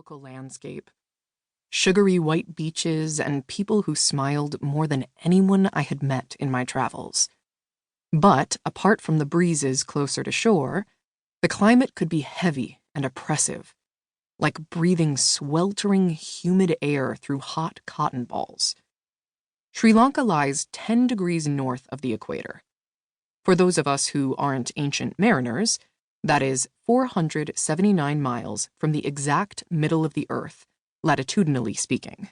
tropical landscape, sugary white beaches, and people who smiled more than anyone I had met in my travels. But, apart from the breezes closer to shore, the climate could be heavy and oppressive, like breathing sweltering, humid air through hot cotton balls. Sri Lanka lies 10 degrees north of the equator. For those of us who aren't ancient mariners, that is 479 miles from the exact middle of the Earth, latitudinally speaking.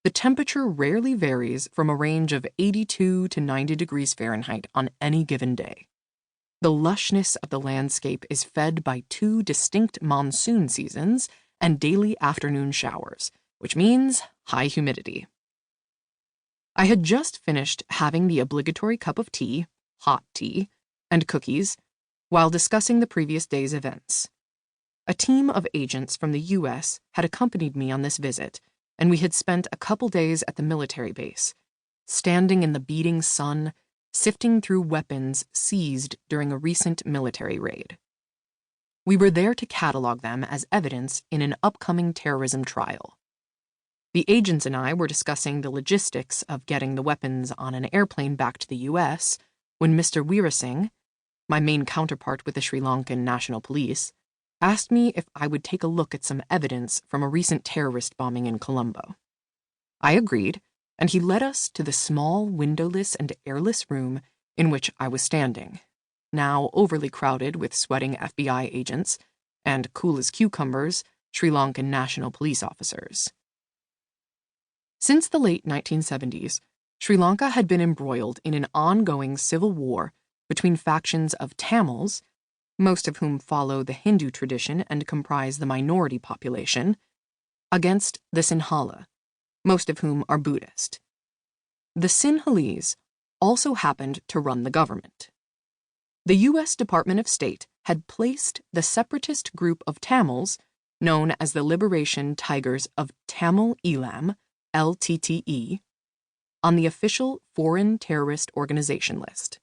The temperature rarely varies from a range of 82 to 90 degrees Fahrenheit on any given day. The lushness of the landscape is fed by 2 distinct monsoon seasons and daily afternoon showers, which means high humidity. I had just finished having the obligatory cup of tea, hot tea, and cookies while discussing the previous day's events. A team of agents from the U.S. had accompanied me on this visit, and we had spent a couple days at the military base, standing in the beating sun, sifting through weapons seized during a recent military raid. We were there to catalog them as evidence in an upcoming terrorism trial. The agents and I were discussing the logistics of getting the weapons on an airplane back to the U.S. when Mr. Weerasinghe, my main counterpart with the Sri Lankan National Police, asked me if I would take a look at some evidence from a recent terrorist bombing in Colombo. I agreed, and he led us to the small, windowless and airless room in which I was standing, now overly crowded with sweating FBI agents and cool as cucumbers Sri Lankan National Police officers. Since the late 1970s, Sri Lanka had been embroiled in an ongoing civil war between factions of Tamils, most of whom follow the Hindu tradition and comprise the minority population, against the Sinhala, most of whom are Buddhist. The Sinhalese also happened to run the government. The U.S. Department of State had placed the separatist group of Tamils, known as the Liberation Tigers of Tamil Eelam, LTTE, on the official Foreign Terrorist Organization list.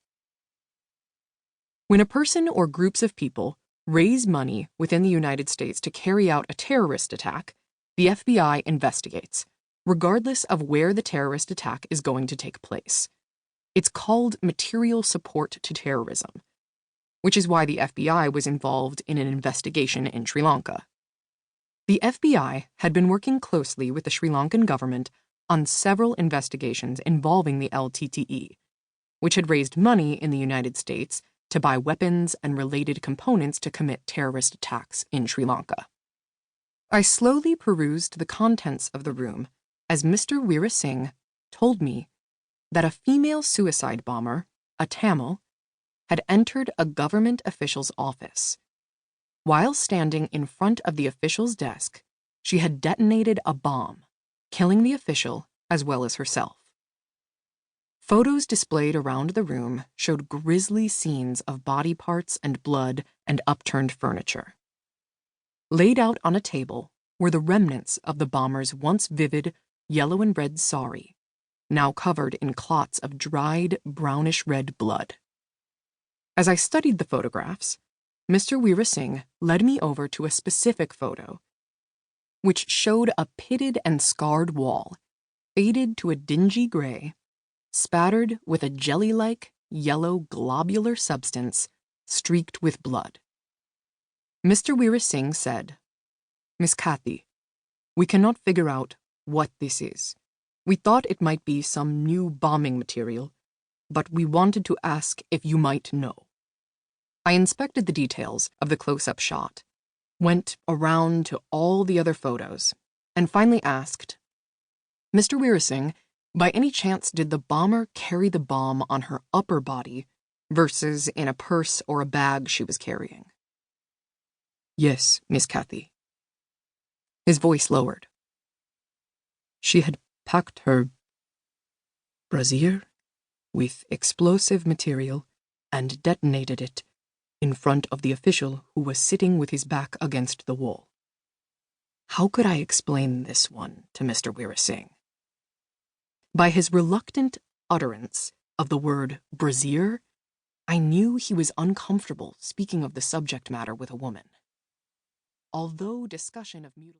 When a person or groups of people raise money within the United States to carry out a terrorist attack, the FBI investigates, regardless of where the terrorist attack is going to take place. It's called material support to terrorism, which is why the FBI was involved in an investigation in Sri Lanka. The FBI had been working closely with the Sri Lankan government on several investigations involving the LTTE, which had raised money in the United States to buy weapons and related components to commit terrorist attacks in Sri Lanka. I slowly perused the contents of the room as Mr. Weerasinghe told me that a female suicide bomber, a Tamil, had entered a government official's office. While standing in front of the official's desk, she had detonated a bomb, killing the official as well as herself. Photos displayed around the room showed grisly scenes of body parts and blood and upturned furniture. Laid out on a table were the remnants of the bomber's once vivid yellow and red sari, now covered in clots of dried brownish-red blood. As I studied the photographs, Mr. Weerasinghe led me over to a specific photo, which showed a pitted and scarred wall, faded to a dingy gray, spattered with a jelly-like yellow globular substance streaked with blood. Mr. Weerasinghe said, "Miss Kathy, we cannot figure out what this is. We thought it might be some new bombing material, but we wanted to ask if you might know." I inspected the details of the close-up shot, went around to all the other photos, and finally asked, "Mr. Weerasinghe, by any chance did the bomber carry the bomb on her upper body versus in a purse or a bag she was carrying?" "Yes, Miss Kathy." His voice lowered. "She had packed her brassiere with explosive material and detonated it in front of the official who was sitting with his back against the wall." How could I explain this one to Mr. Weerasinghe? By his reluctant utterance of the word brassiere, I knew he was uncomfortable speaking of the subject matter with a woman. Although discussion of mutilation